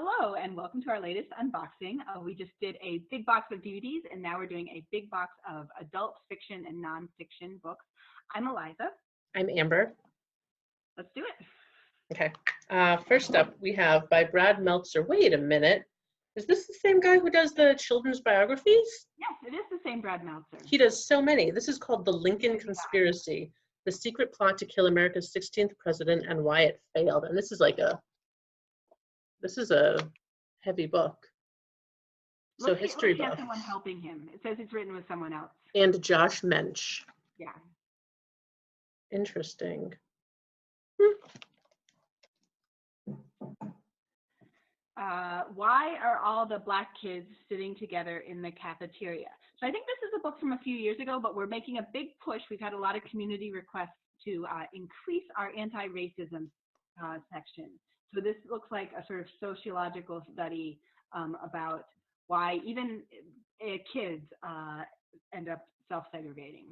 Hello and welcome to our latest unboxing. We just did a big box of DVDs and now we're doing a big box of adult fiction and nonfiction books. I'm Eliza. I'm Amber. Let's do it. Okay. First up, we have by Brad Meltzer. Wait a minute. Is this the same guy who does the children's biographies? Yes, it is the same Brad Meltzer. He does so many. This is called The Lincoln Conspiracy, the secret plot to kill America's 16th president and why it failed. And this is a heavy book. So history buff. He has someone helping him. It says it's written with someone else. And Josh Mensch. Yeah. Interesting. Why are all the black kids sitting together in the cafeteria? So I think this is a book from a few years ago, but we're making a big push. We've had a lot of community requests to increase our anti-racism section. So this looks like a sort of sociological study about why even kids end up self-segregating.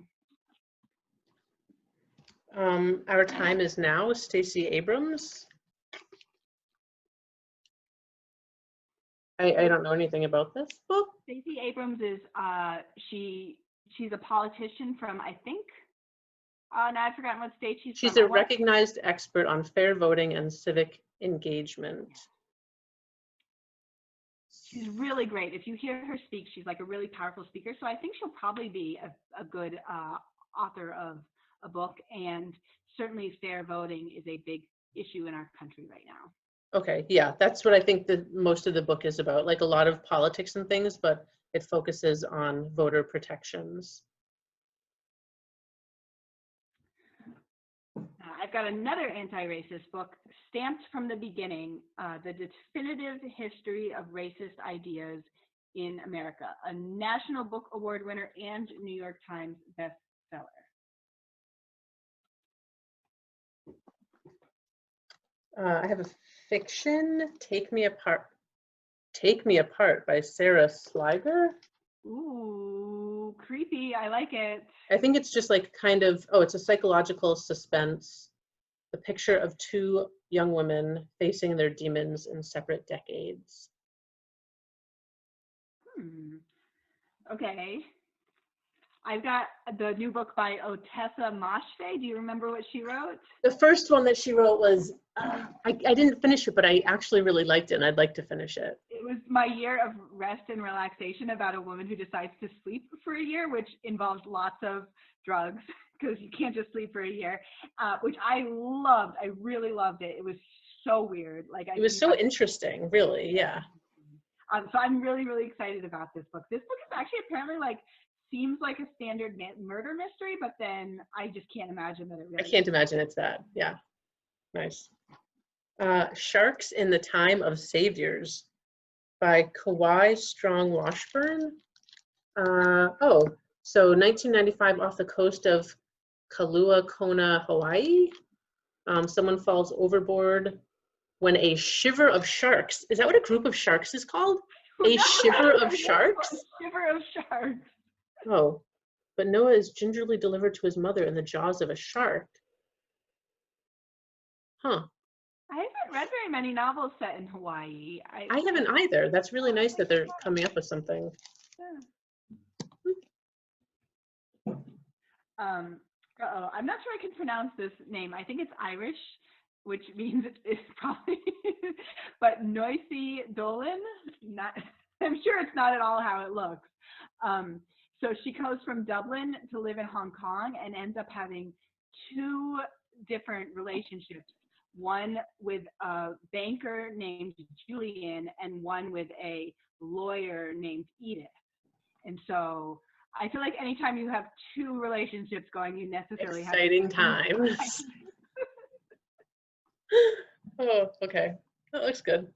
Our Time Is Now, Stacey Abrams. I don't know anything about this book. Stacey Abrams is she's a politician from, I think, now I've forgotten what state she's from. She's a recognized expert on fair voting and civic engagement. She's really great. If you hear her speak, she's like a really powerful speaker. So I think she'll probably be a good author of a book. And certainly fair voting is a big issue in our country right now. Okay, yeah, that's what I think most of the book is about, like a lot of politics and things, but it focuses on voter protections. I've got another anti-racist book, Stamped from the Beginning, The Definitive History of Racist Ideas in America, a National Book Award winner and New York Times bestseller. I have a fiction, Take Me Apart by Sarah Sliger. Ooh, creepy. I like it. I think it's just like kind of, it's a psychological suspense. The picture of two young women facing their demons in separate decades. Okay. I've got the new book by Ottessa Moshfegh. Do you remember what she wrote? The first one that she wrote was, I didn't finish it, but I actually really liked it and I'd like to finish it. It was my year of rest and relaxation about a woman who decides to sleep for a year, which involves lots of drugs because you can't just sleep for a year, which I loved. I really loved it. It was so weird. It was so interesting, really, yeah. So I'm really, really excited about this book. This book is actually apparently seems like a standard murder mystery, but then I just can't imagine that it really I can't imagine it's that, yeah. Nice. Sharks in the Time of Saviors by Kauai Strong Washburn. So 1995 off the coast of Kalua Kona, Hawaii. Someone falls overboard when a shiver of sharks, is that what a group of sharks is called? A shiver of sharks? A shiver of sharks. Oh, but Noah is gingerly delivered to his mother in the jaws of a shark. Huh. I haven't read very many novels set in Hawaii. I haven't either. That's really nice that they're coming up with something. Yeah. I'm not sure I can pronounce this name. I think it's Irish, which means it's probably, but Naoise Dolan. I'm sure it's not at all how it looks. So she goes from Dublin to live in Hong Kong and ends up having two different relationships. One with a banker named Julian and one with a lawyer named Edith. And so I feel like anytime you have two relationships going, you necessarily have exciting times. Oh, okay. That looks good.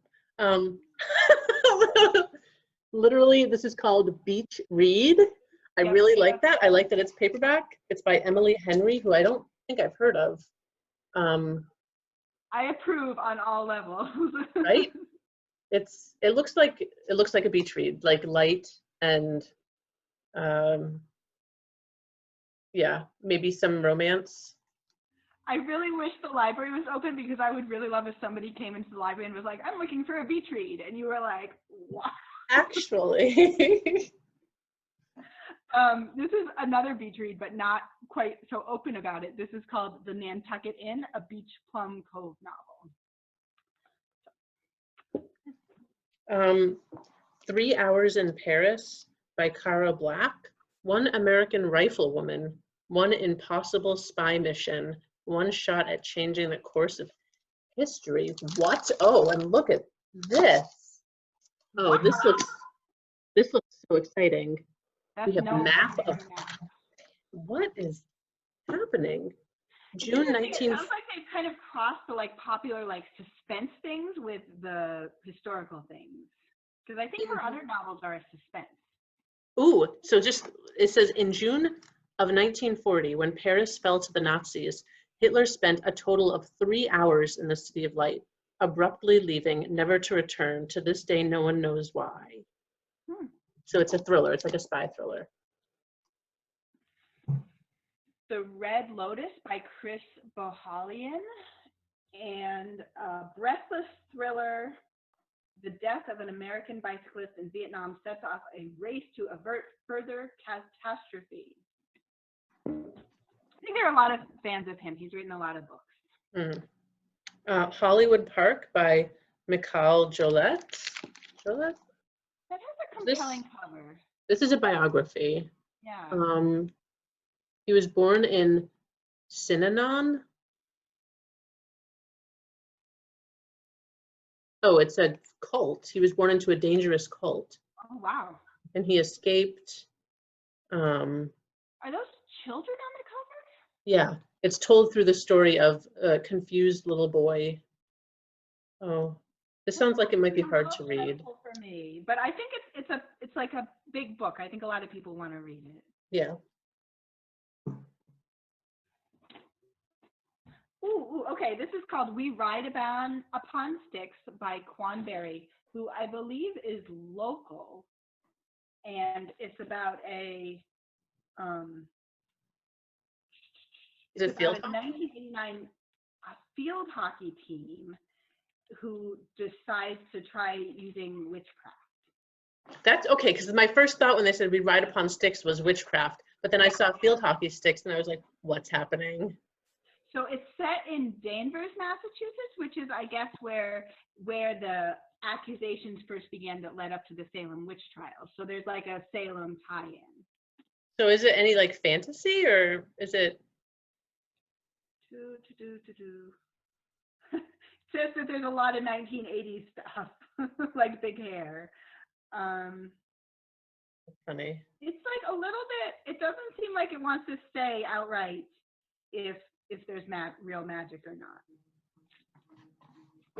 Literally, this is called Beach Read. I really like that. I like that it's paperback. It's by Emily Henry, who I don't think I've heard of. I approve on all levels. Right? It looks like a beach read, like light and yeah, maybe some romance. I really wish the library was open because I would really love if somebody came into the library and was like, I'm looking for a beach read. And you were like, what? Actually. This is another beach read, but not quite so open about it. This is called The Nantucket Inn, a Beach Plum Cove novel. 3 Hours in Paris by Cara Black. One American Riflewoman. One Impossible Spy Mission. One shot at changing the course of history. What? Oh, and look at this. Oh, Wow. this looks so exciting. That's We have a map of map. what is happening. June 19th. It sounds like they've kind of crossed the like popular like suspense things with the historical things. Because I think her other novels are a suspense. Ooh, so just, it says in June of 1940, when Paris fell to the Nazis, Hitler spent a total of 3 hours in the City of Light, abruptly leaving, never to return. To this day, no one knows why. So it's a thriller. It's like a spy thriller. The Red Lotus by Chris Bohjalian, and a breathless thriller. The death of an American bicyclist in Vietnam sets off a race to avert further catastrophe. I think there are a lot of fans of him. He's written a lot of books. Hollywood Park by Mikel Jollett. Jollett? That has a compelling cover. This is a biography. Yeah. He was born in Synanon. Oh, it's a cult. He was born into a dangerous cult. Oh, wow. And he escaped. Are those children on the cover? Yeah, it's told through the story of a confused little boy. Oh, this sounds like it might be hard to read. For me, but I think it's like a big book. I think a lot of people want to read it. Yeah. Ooh, okay. This is called We Ride Upon Sticks by Quan, who I believe is local, and it's about a is it field hockey? 1989 field hockey team who decides to try using witchcraft. That's okay, because my first thought when they said We Ride Upon Sticks was witchcraft, but then I saw field hockey sticks and I was like, what's happening? So it's set in Danvers, Massachusetts, which is, I guess, where the accusations first began that led up to the Salem witch trials. So there's like a Salem tie-in. So is it any like fantasy, or is it? It says that there's a lot of 1980s stuff, like big hair. Funny. It's like a little bit, it doesn't seem like it wants to say outright if there's real magic or not.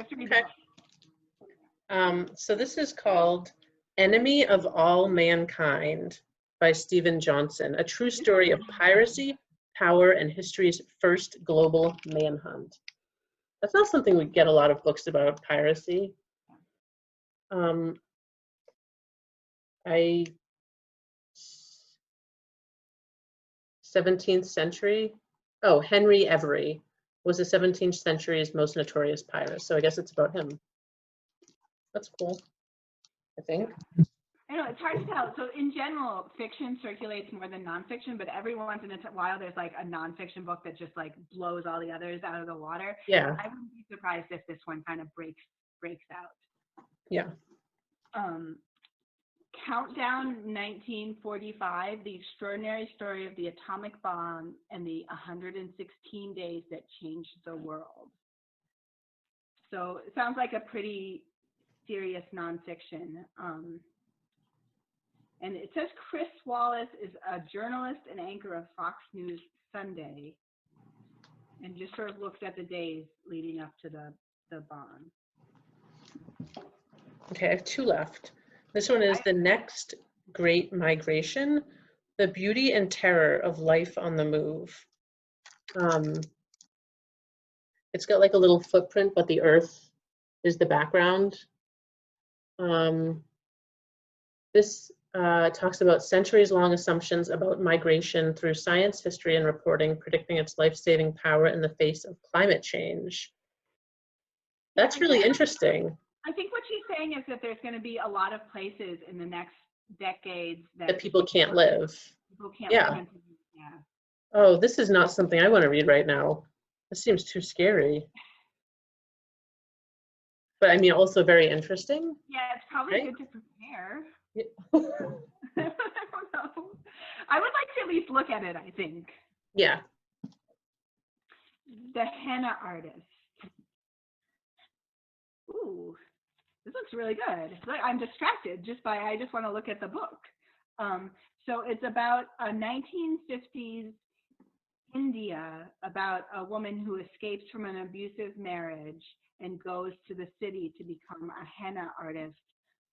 Okay. So this is called Enemy of All Mankind by Stephen Johnson, a true story of piracy, power, and history's first global manhunt. That's not something we get a lot of books about, piracy. 17th century. Oh, Henry Every was the 17th century's most notorious pirate. So I guess it's about him. That's cool, I think. I know, it's hard to tell. So in general, fiction circulates more than nonfiction, but every once in a while there's like a nonfiction book that just like blows all the others out of the water. Yeah. I wouldn't be surprised if this one kind of breaks out. Yeah. Countdown 1945, the extraordinary story of the atomic bomb and the 116 days that changed the world. So it sounds like a pretty serious nonfiction. And it says Chris Wallace is a journalist and anchor of Fox News Sunday, and just sort of looks at the days leading up to the bomb. Okay, I have 2 left. This one is The Next Great Migration, The Beauty and Terror of Life on the Move. It's got like a little footprint, but the earth is the background. This talks about centuries-long assumptions about migration through science, history, and reporting, predicting its life-saving power in the face of climate change. That's really interesting. I think what she's saying is that there's going to be a lot of places in the next decades that people can't live. People can't Yeah. live. Yeah. Oh, this is not something I want to read right now. This seems too scary. But I mean, also very interesting. Yeah, it's probably right? good to prepare. Yeah. I don't know. I would like to at least look at it, I think. Yeah. The henna artist. Ooh, this looks really good. I'm distracted I just want to look at the book. So it's about a 1950s India, about a woman who escapes from an abusive marriage and goes to the city to become a henna artist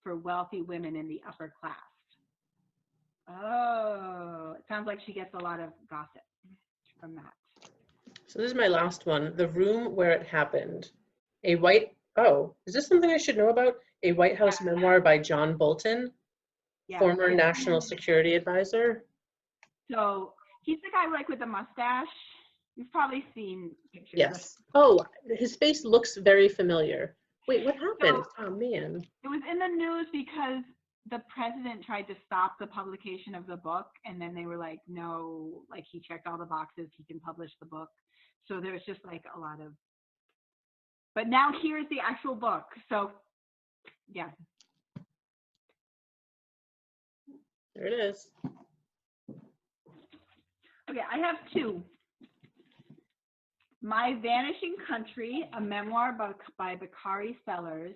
for wealthy women in the upper class. Oh, it sounds like she gets a lot of gossip from that. So this is my last one. The Room Where It Happened. Is this something I should know about? A White House memoir by John Bolton, former National Security Advisor. So he's the guy with the mustache. You've probably seen pictures. Yes. Oh, his face looks very familiar. Wait, what happened? Oh, man. It was in the news because the president tried to stop the publication of the book, and then they were like, no, he checked all the boxes, he can publish the book. So there's just a lot of, but now here's the actual book. So yeah. There it is. Okay, I have two. My Vanishing Country, a memoir by Bakari Sellers.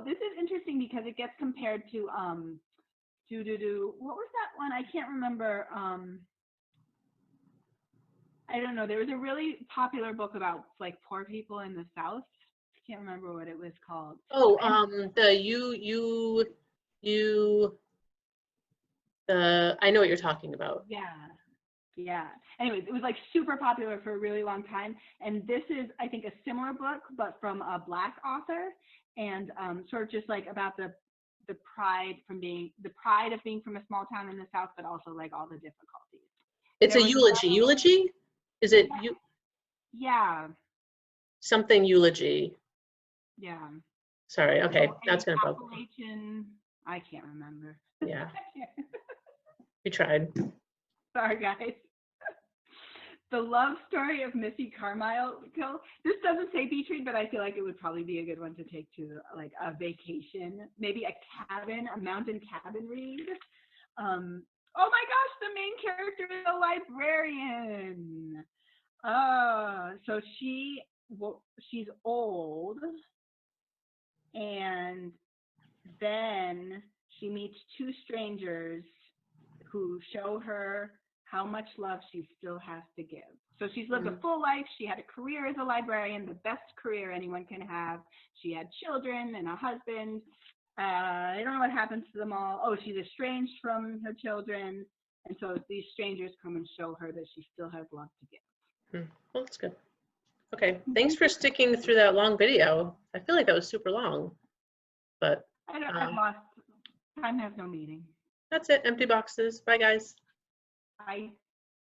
This is interesting because it gets compared to what was that one? I can't remember. I don't know. There was a really popular book about poor people in the South. I can't remember what it was called. Oh, I know what you're talking about. Yeah. Anyways, it was super popular for a really long time. And this is, I think, a similar book, but from a Black author, and sort of just about the pride of being from a small town in the South, but also all the difficulties. It's a eulogy. Eulogy? Is it you? Yeah. Something eulogy. Yeah. Sorry. Okay, that's gonna bug. I can't remember. Yeah. We tried. Sorry, guys. The Love Story of Missy Carmichael. This doesn't say beach read, but I feel like it would probably be a good one to take to a vacation, maybe a mountain cabin read. Oh my gosh, the main character is a librarian. So she's old, and then she meets two strangers who show her how much love she still has to give. So she's lived a full life. She had a career as a librarian, the best career anyone can have. She had children and a husband. I don't know what happens to them all. Oh, she's estranged from her children. And so these strangers come and show her that she still has love to give. Well, that's good. Okay, thanks for sticking through that long video. I feel like that was super long, but I've lost. Time has no meaning. That's it. Empty boxes. Bye, guys. Bye.